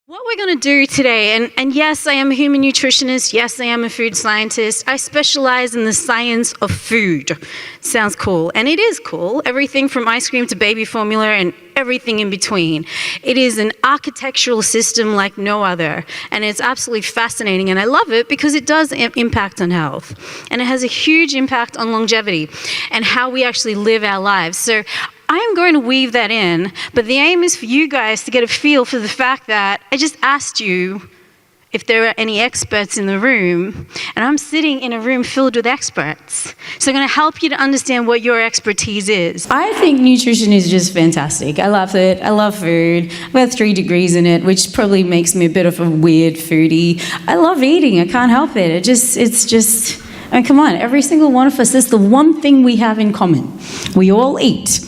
What we're going to do today, and yes, I am a human nutritionist. Yes, I am a food scientist. I specialize in the science of food. Sounds cool, and it is cool. Everything from ice cream to baby formula and everything in between. It is an architectural system like no other, and it's absolutely fascinating, and I love it because it does impact on health, and it has a huge impact on longevity and how we actually live our lives. So I am going to weave that in, but the aim is for you guys to get a feel for the fact that I just asked you if there are any experts in the room, and I'm sitting in a room filled with experts. So I'm going to help you to understand what your expertise is. I think nutrition is just fantastic. I love it. I love food. I've got 3 degrees in it, which probably makes me a bit of a weird foodie. I love eating. I can't help it. It's just, I mean, come on, every single one of us, that's the one thing we have in common. We all eat.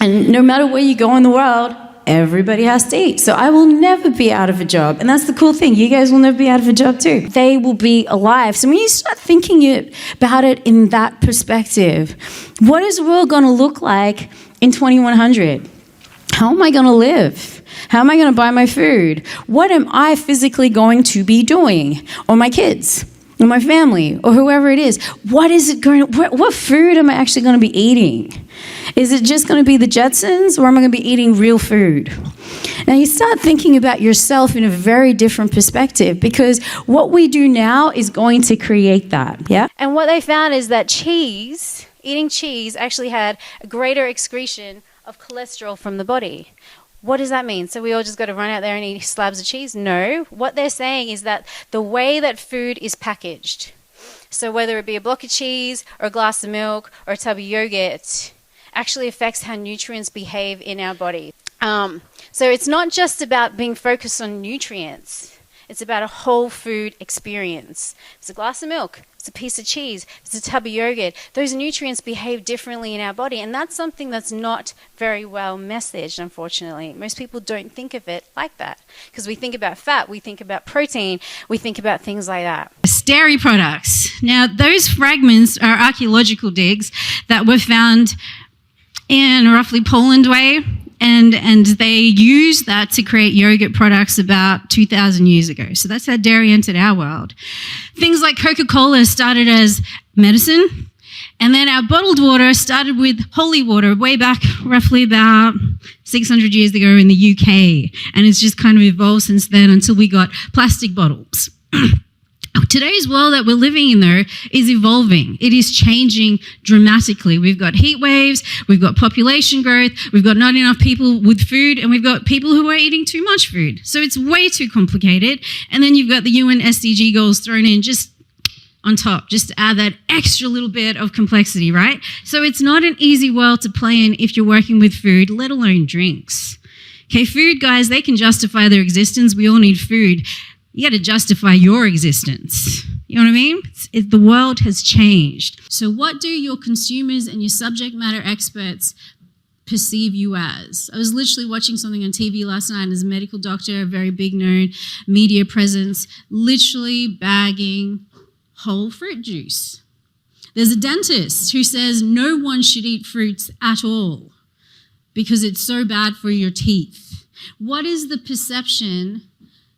And no matter where you go in the world, everybody has to eat. So I will never be out of a job. And that's the cool thing. You guys will never be out of a job too. They will be alive. So when you start thinking about it in that perspective, what is the world going to look like in 2100? How am I going to live? How am I going to buy my food? What am I physically going to be doing? Or my kids? Or my family? Or whoever it is? What food am I actually going to be eating? Is it just going to be the Jetsons, or am I going to be eating real food? Now, you start thinking about yourself in a very different perspective, because what we do now is going to create that, yeah? And what they found is that eating cheese actually had a greater excretion of cholesterol from the body. What does that mean? So we all just got to run out there and eat slabs of cheese? No. What they're saying is that the way that food is packaged, so whether it be a block of cheese or a glass of milk or a tub of yogurt, actually affects how nutrients behave in our body. So it's not just about being focused on nutrients. It's about a whole food experience. It's a glass of milk. It's a piece of cheese. It's a tub of yogurt. Those nutrients behave differently in our body, and that's something that's not very well messaged, unfortunately. Most people don't think of it like that, because we think about fat, we think about protein, we think about things like that. Dairy products. Now, those fragments are archaeological digs that were found in roughly Poland way, and they used that to create yogurt products about 2,000 years ago. So that's how dairy entered our world. Things like Coca-Cola started as medicine, and then our bottled water started with holy water way back roughly about 600 years ago in the UK, and it's just kind of evolved since then until we got plastic bottles. Today's world that we're living in, though, is evolving. It is changing dramatically. We've got heat waves, we've got population growth, we've got not enough people with food, and we've got people who are eating too much food. So it's way too complicated. And then you've got the UN SDG goals thrown in just on top, just to add that extra little bit of complexity, right? So it's not an easy world to play in if you're working with food, let alone drinks. Okay, food, guys, they can justify their existence. We all need food. You got to justify your existence. You know what I mean? The world has changed. So what do your consumers and your subject matter experts perceive you as? I was literally watching something on TV last night, and there's a medical doctor, a very big known media presence, literally bagging whole fruit juice. There's a dentist who says no one should eat fruits at all because it's so bad for your teeth. What is the perception?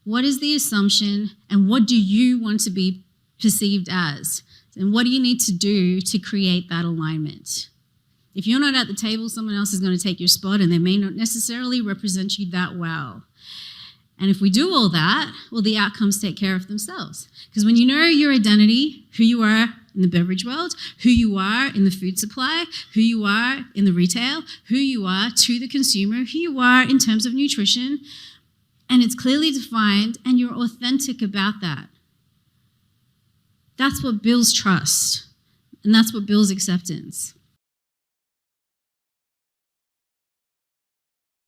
What is the assumption, and what do you want to be perceived as? And what do you need to do to create that alignment? If you're not at the table, someone else is going to take your spot, and they may not necessarily represent you that well. And if we do all that, well, the outcomes take care of themselves. Because when you know your identity, who you are in the beverage world, who you are in the food supply, who you are in the retail, who you are to the consumer, who you are in terms of nutrition, and it's clearly defined, and you're authentic about that. That's what builds trust, and that's what builds acceptance.